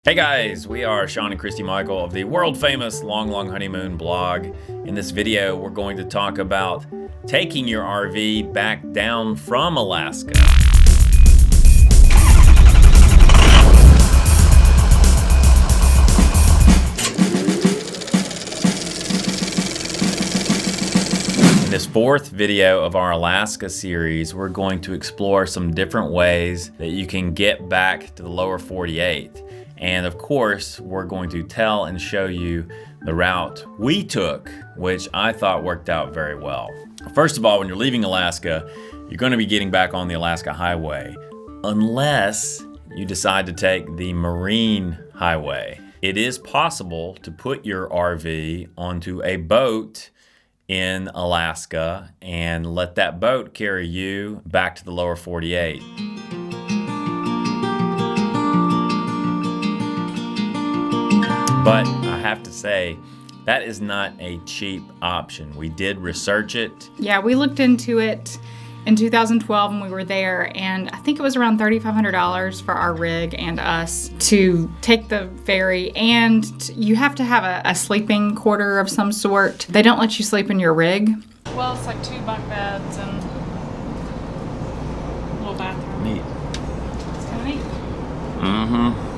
Hey guys, we are Sean and Christy Michael of the world famous Long Honeymoon blog. In this video, we're going to talk about taking your RV back down from Alaska. In this fourth video of our Alaska series, we're going to explore some different ways that you can get back to the lower 48. And of course, we're going to tell and show you the route we took, which I thought worked out very well. First of all, when you're leaving Alaska, you're going to be getting back on the Alaska Highway, unless you decide to take the Marine Highway. It is possible to put your RV onto a boat in Alaska and let that boat carry you back to the lower 48. But I have to say, that is not a cheap option. We did research it. Yeah, we looked into it in 2012 when we were there, and I think it was around $3,500 for our rig and us to take the ferry, and you have to have a sleeping quarter of some sort. They don't let you sleep in your rig. Well, it's like 2 bunk beds and a little bathroom. Neat. It's kind of neat. Mm-hmm.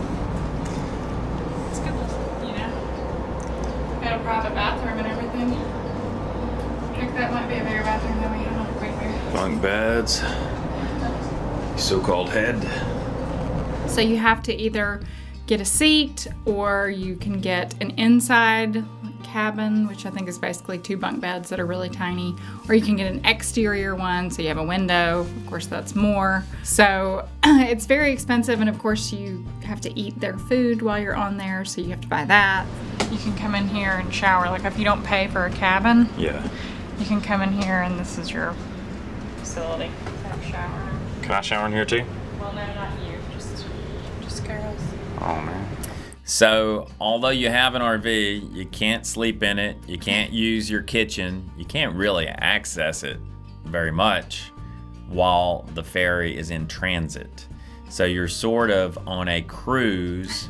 Got a private bathroom and everything. I think that might be a bigger bathroom than we had on Queen Bear. Bunk beds. So-called head. So you have to either get a seat or you can get an inside cabin, which I think is basically 2 bunk beds that are really tiny, or you can get an exterior one so you have a window. Of course, that's more. So it's very expensive, and of course you have to eat their food while you're on there, so you have to buy that. You can come in here and shower. Like if you don't pay for a cabin, Yeah. you can come in here and this is your facility. Have a shower. Can I shower in here too? Well, no, not you. Just girls. Oh man. So, although you have an RV, you can't sleep in it, you can't use your kitchen, you can't really access it very much while the ferry is in transit. So you're sort of on a cruise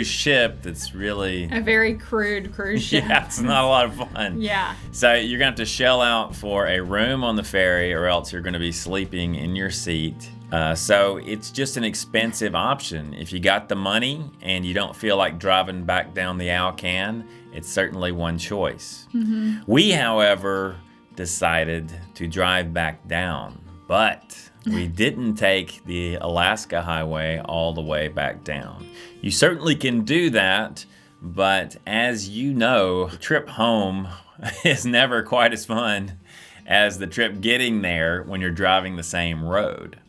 ship that's really... A very crude cruise ship. Yeah, it's not a lot of fun. Yeah. So you're gonna have to shell out for a room on the ferry, or else you're gonna be sleeping in your seat. So it's just an expensive option. If you got the money and you don't feel like driving back down the Alcan, it's certainly one choice. Mm-hmm. We, however, decided to drive back down, but we didn't take the Alaska Highway all the way back down. You certainly can do that, but as you know, the trip home is never quite as fun as the trip getting there when you're driving the same road.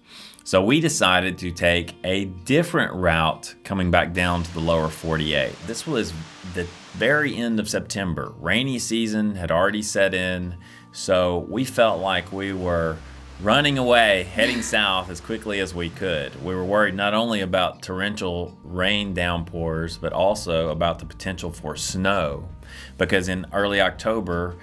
So we decided to take a different route coming back down to the lower 48. This was the very end of September. Rainy season had already set in, so we felt like we were running away, heading south as quickly as we could. We were worried not only about torrential rain downpours, but also about the potential for snow, because in early October,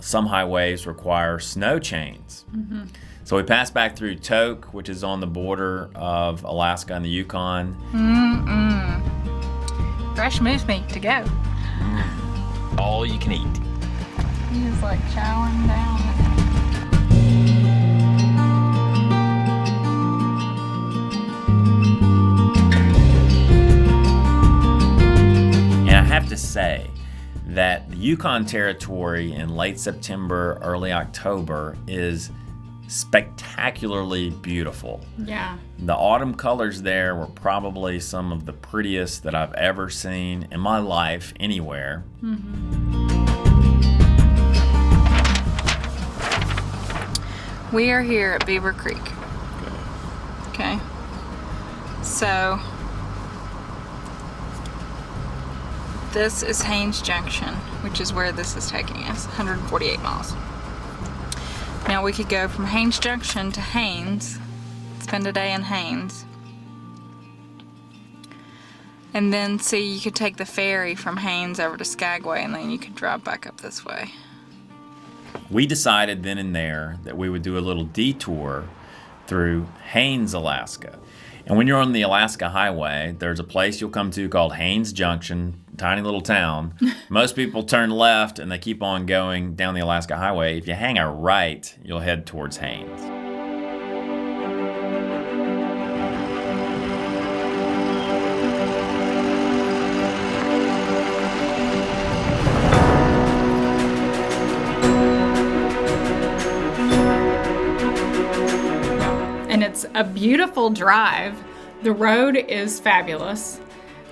some highways require snow chains. Mm-hmm. So we passed back through Tok, which is on the border of Alaska and the Yukon. Fresh moose meat to go. All you can eat. He's like chowing down. And I have to say that the Yukon Territory in late September, early October is spectacularly beautiful. Yeah. The autumn colors there were probably some of the prettiest that I've ever seen in my life anywhere. Mm-hmm. We are here at Beaver Creek. Okay. So this is Haines Junction, which is where this is taking us, 148 miles. Now we could go from Haines Junction to Haines, spend a day in Haines, and then you could take the ferry from Haines over to Skagway, and then you could drive back up this way. We decided then and there that we would do a little detour through Haines, Alaska. And when you're on the Alaska Highway, there's a place you'll come to called Haines Junction, tiny little town. Most people turn left and they keep on going down the Alaska Highway. If you hang a right, you'll head towards Haines. And it's a beautiful drive. The road is fabulous,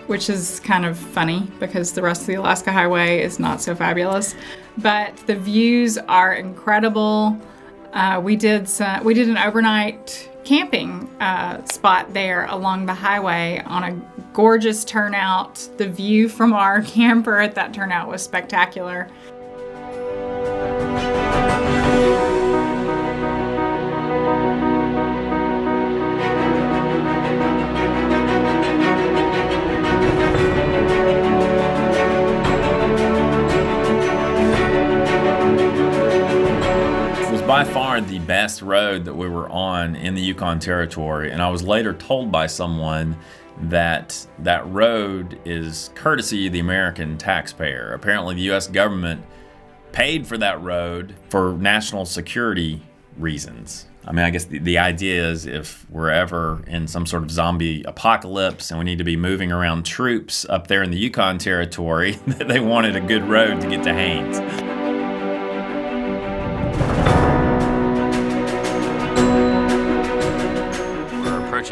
which is kind of funny because the rest of the Alaska Highway is not so fabulous. But the views are incredible. We did an overnight camping spot there along the highway on a gorgeous turnout. The view from our camper at that turnout was spectacular. By far the best road that we were on in the Yukon Territory, and I was later told by someone that that road is courtesy of the American taxpayer. Apparently the U.S. government paid for that road for national security reasons. I mean, I guess the idea is if we're ever in some sort of zombie apocalypse and we need to be moving around troops up there in the Yukon Territory, that they wanted a good road to get to Haines.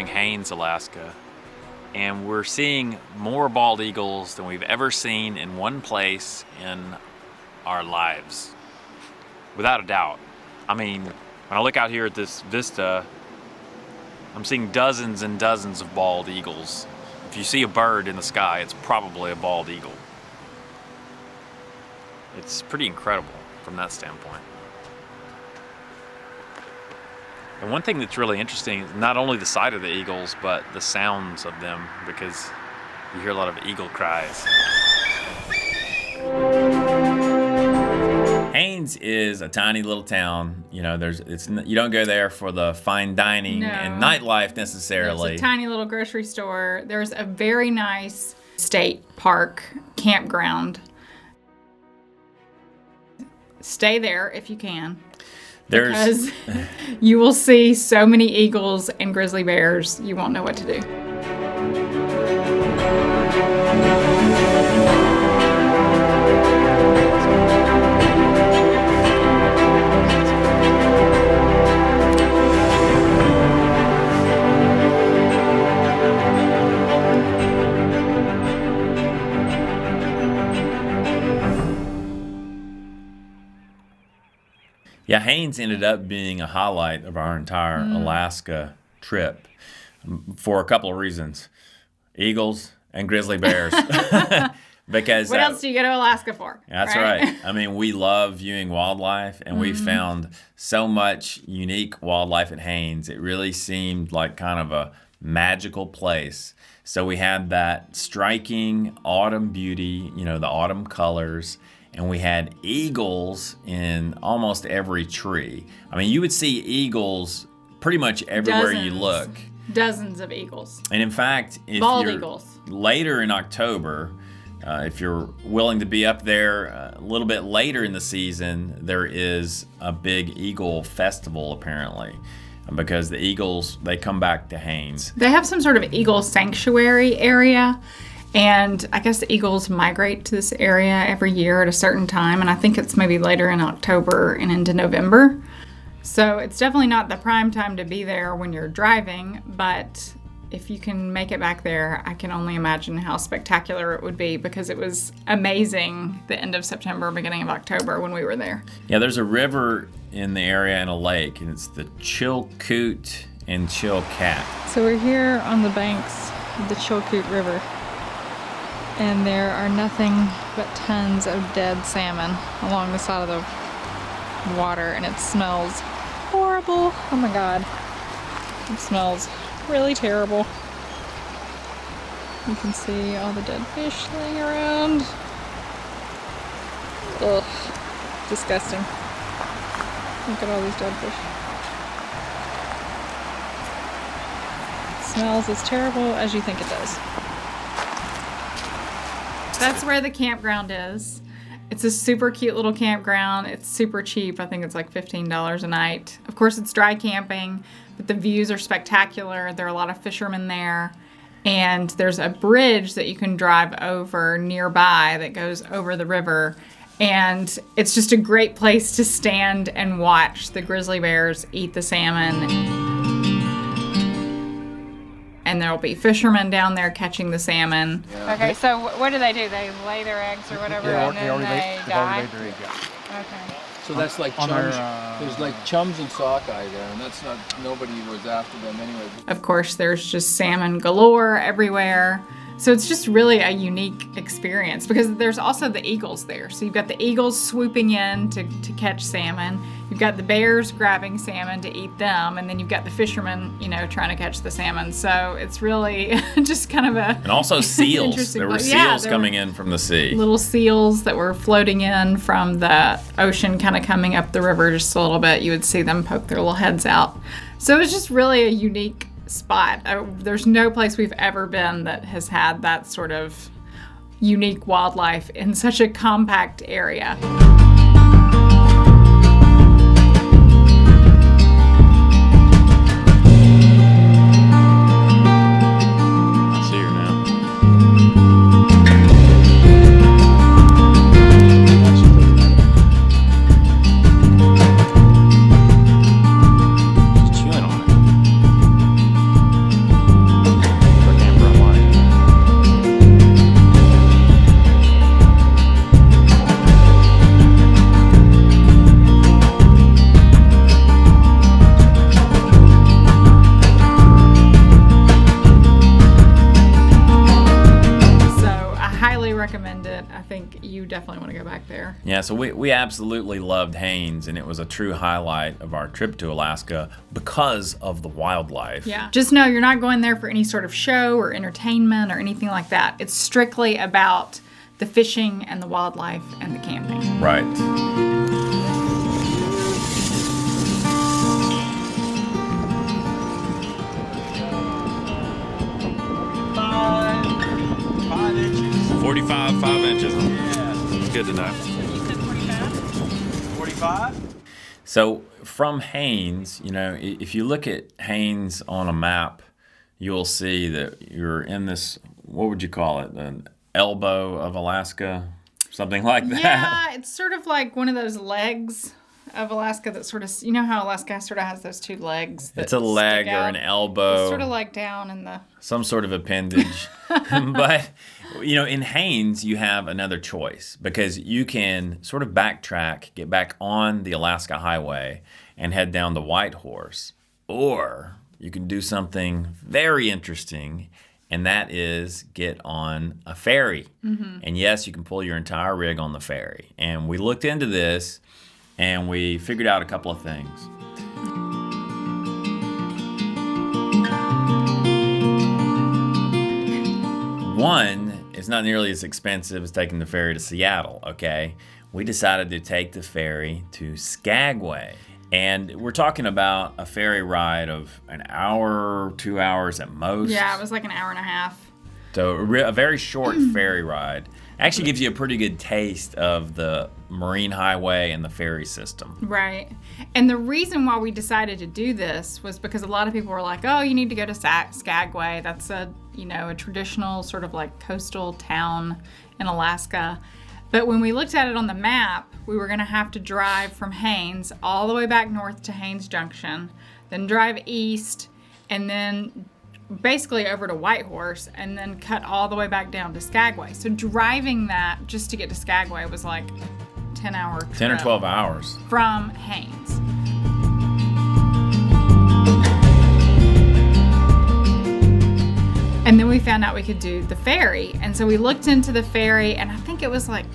Haines, Alaska, and we're seeing more bald eagles than we've ever seen in one place in our lives, without a doubt. I mean, when I look out here at this vista, I'm seeing dozens and dozens of bald eagles. If you see a bird in the sky, it's probably a bald eagle. It's pretty incredible from that standpoint. And one thing that's really interesting is not only the sight of the eagles, but the sounds of them, because you hear a lot of eagle cries. Haines is a tiny little town. You know, you don't go there for the fine dining and nightlife necessarily. There's a tiny little grocery store. There's a very nice state park campground. Stay there if you can. Because you will see so many eagles and grizzly bears, you won't know what to do. Yeah, Haines ended up being a highlight of our entire Alaska trip for a couple of reasons. Eagles and grizzly bears. Because what else do you go to Alaska for? That's right. I mean, we love viewing wildlife, and we found so much unique wildlife at Haines. It really seemed like kind of a magical place. So we had that striking autumn beauty, you know, the autumn colors. And we had eagles in almost every tree. I mean, you would see eagles pretty much everywhere you look. Dozens of eagles. And in fact, if bald you're eagles. Later in October, if you're willing to be up there a little bit later in the season, there is a big eagle festival apparently. Because the eagles, they come back to Haines. They have some sort of eagle sanctuary area. And I guess the eagles migrate to this area every year at a certain time. And I think it's maybe later in October and into November. So it's definitely not the prime time to be there when you're driving. But if you can make it back there, I can only imagine how spectacular it would be, because it was amazing the end of September, beginning of October when we were there. Yeah, there's a river in the area and a lake, and it's the Chilkoot and Chilkoot. So we're here on the banks of the Chilkoot River. And there are nothing but tons of dead salmon along the side of the water, and it smells horrible. Oh my God. It smells really terrible. You can see all the dead fish laying around. Ugh. Disgusting. Look at all these dead fish. It smells as terrible as you think it does. That's where the campground is. It's a super cute little campground. It's super cheap. I think it's like $15 a night. Of course, it's dry camping, but the views are spectacular. There are a lot of fishermen there. And there's a bridge that you can drive over nearby that goes over the river. And it's just a great place to stand and watch the grizzly bears eat the salmon. And there'll be fishermen down there catching the salmon. Yeah. Okay, so what do? They lay their eggs or whatever, and then they die? They've already laid their egg, yeah. Okay. So that's like chums. There's like chums and sockeye there, and that's not, nobody was after them anyway. Of course, there's just salmon galore everywhere. So it's just really a unique experience because there's also the eagles there. So you've got the eagles swooping in to catch salmon. You've got the bears grabbing salmon to eat them. And then you've got the fishermen, trying to catch the salmon. So it's really just kind of a... And also seals. There were seals coming in from the sea. Little seals that were floating in from the ocean, kind of coming up the river just a little bit. You would see them poke their little heads out. So it was just really a unique spot. There's no place we've ever been that has had that sort of unique wildlife in such a compact area. I see her now. She's chewing on it. Recommend it. I think you definitely want to go back there. Yeah, so we absolutely loved Haines, and it was a true highlight of our trip to Alaska because of the wildlife. Yeah. Just know you're not going there for any sort of show or entertainment or anything like that. It's strictly about the fishing and the wildlife and the camping. Right. Five inches. 45, 5 inches. Yeah. It's good to know. You said 45? 45? So from Haines, if you look at Haines on a map, you'll see that you're in this, what would you call it, an elbow of Alaska, something like that. Yeah, it's sort of like one of those legs of Alaska that sort of, how Alaska sort of has those two legs. It's a leg or an elbow. It's sort of like down in the... Some sort of appendage. But, in Haines, you have another choice because you can sort of backtrack, get back on the Alaska Highway and head down to Whitehorse. Or you can do something very interesting, and that is get on a ferry. Mm-hmm. And yes, you can pull your entire rig on the ferry. And we looked into this, and we figured out a couple of things. One, it's not nearly as expensive as taking the ferry to Seattle, okay? We decided to take the ferry to Skagway. And we're talking about a ferry ride of an hour, 2 hours at most. Yeah, it was like an hour and a half. So a very short ferry ride. Actually gives you a pretty good taste of the Marine Highway and the ferry system. Right. And the reason why we decided to do this was because a lot of people were like, oh, you need to go to Skagway. That's a traditional sort of like coastal town in Alaska. But when we looked at it on the map, we were going to have to drive from Haines all the way back north to Haines Junction, then drive east, and then basically over to Whitehorse, and then cut all the way back down to Skagway. So driving that just to get to Skagway was like 10-hour trip. 10 or 12 hours. From Haines. And then we found out we could do the ferry. And so we looked into the ferry, and I think it was like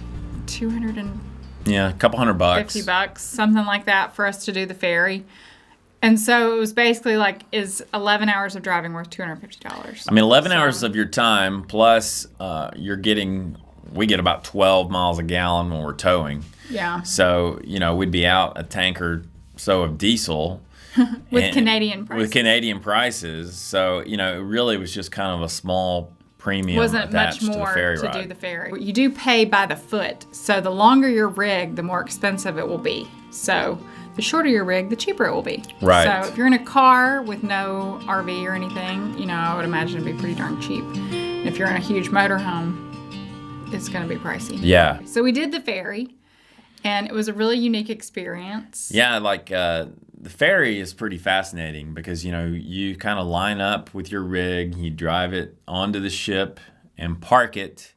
Yeah, a couple $100. $50, something like that, for us to do the ferry. And so it was basically like, is 11 hours of driving worth $250? I mean, 11 hours of your time, plus we get about 12 miles a gallon when we're towing. Yeah. So, we'd be out a tank or so of diesel. With Canadian prices. With Canadian prices. So, you know, it really was just kind of a small premium Wasn't attached much to the more ferry to ride. do the ferry. You do pay by the foot, so the longer your rig, the more expensive it will be. So the shorter your rig, the cheaper it will be. Right. So if you're in a car with no RV or anything, you know, I would imagine it'd be pretty darn cheap. And if you're in a huge motorhome, it's going to be pricey. Yeah. So we did the ferry, and it was a really unique experience. Yeah, like the ferry is pretty fascinating because, you know, you kind of line up with your rig, you drive it onto the ship and park it.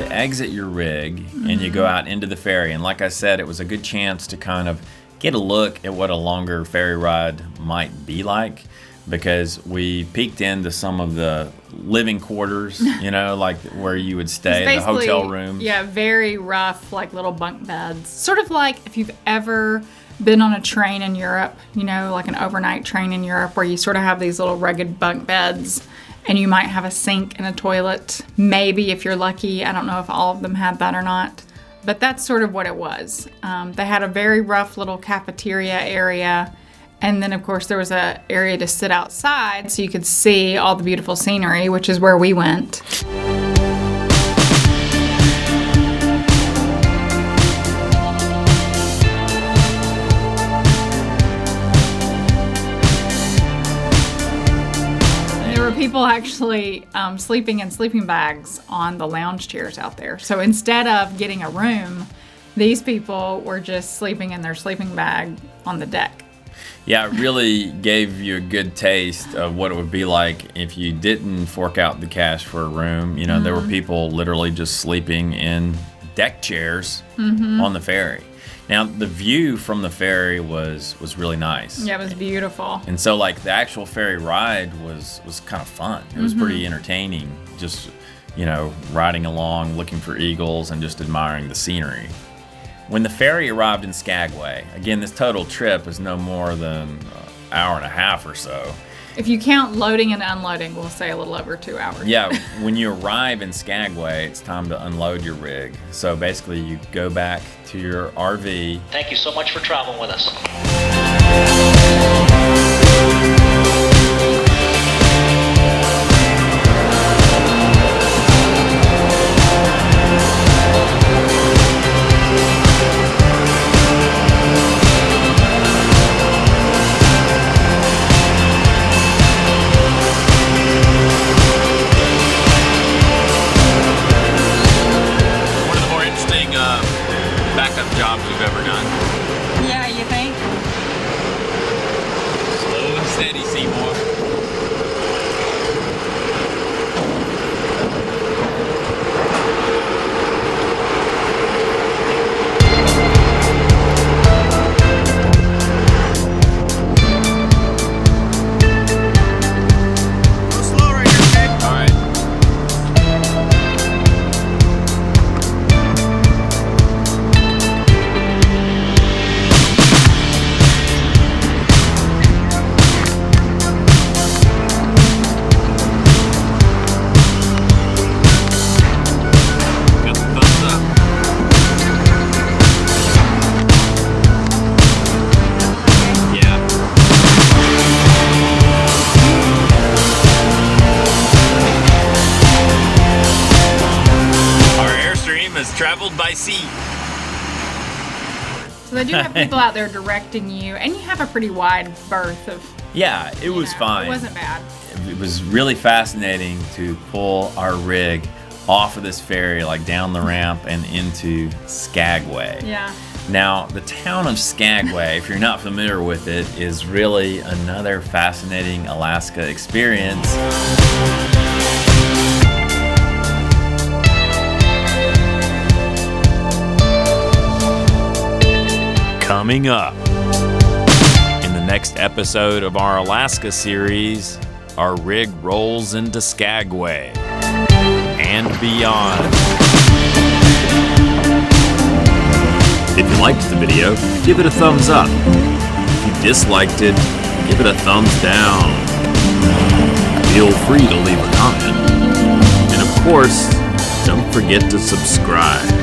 Exit your rig and you go out into the ferry, and like I said, it was a good chance to kind of get a look at what a longer ferry ride might be like, because we peeked into some of the living quarters, you know, like where you would stay, the hotel rooms. Yeah, very rough, like little bunk beds. Sort of like if you've ever been on a train in Europe, you know, like an overnight train in Europe where you sort of have these little rugged bunk beds. And you might have a sink and a toilet. Maybe if you're lucky. I don't know if all of them had that or not. But that's sort of what it was. They had a very rough little cafeteria area. And then, of course, there was an area to sit outside so you could see all the beautiful scenery, which is where we went. People actually sleeping in sleeping bags on the lounge chairs out there. So instead of getting a room, these people were just sleeping in their sleeping bag on the deck. Yeah, it really gave you a good taste of what it would be like if you didn't fork out the cash for a room. You know, there were people literally just sleeping in deck chairs on the ferry. Now, the view from the ferry was really nice. Yeah, it was beautiful. And so, like, the actual ferry ride was kind of fun. It was pretty entertaining, just, you know, riding along, looking for eagles, and just admiring the scenery. When the ferry arrived in Skagway, again, this total trip was no more than an hour and a half or so. If you count loading and unloading, we'll say a little over 2 hours. Yeah, when you arrive in Skagway, it's time to unload your rig. So basically, you go back to your RV. Thank you so much for traveling with us. Jobs you've ever done. Yeah, you think? Slow and steady, Seymour. Go slow right here, babe. All right. Traveled by sea. So they do have people out there directing you, and you have a pretty wide berth of. Yeah, it was fine. It wasn't bad. It was really fascinating to pull our rig off of this ferry, like down the ramp and into Skagway. Yeah. Now, the town of Skagway, if you're not familiar with it, is really another fascinating Alaska experience. Coming up in the next episode of our Alaska series, our rig rolls into Skagway and beyond. If you liked the video, give it a thumbs up. If you disliked it, give it a thumbs down. Feel free to leave a comment. And of course, don't forget to subscribe.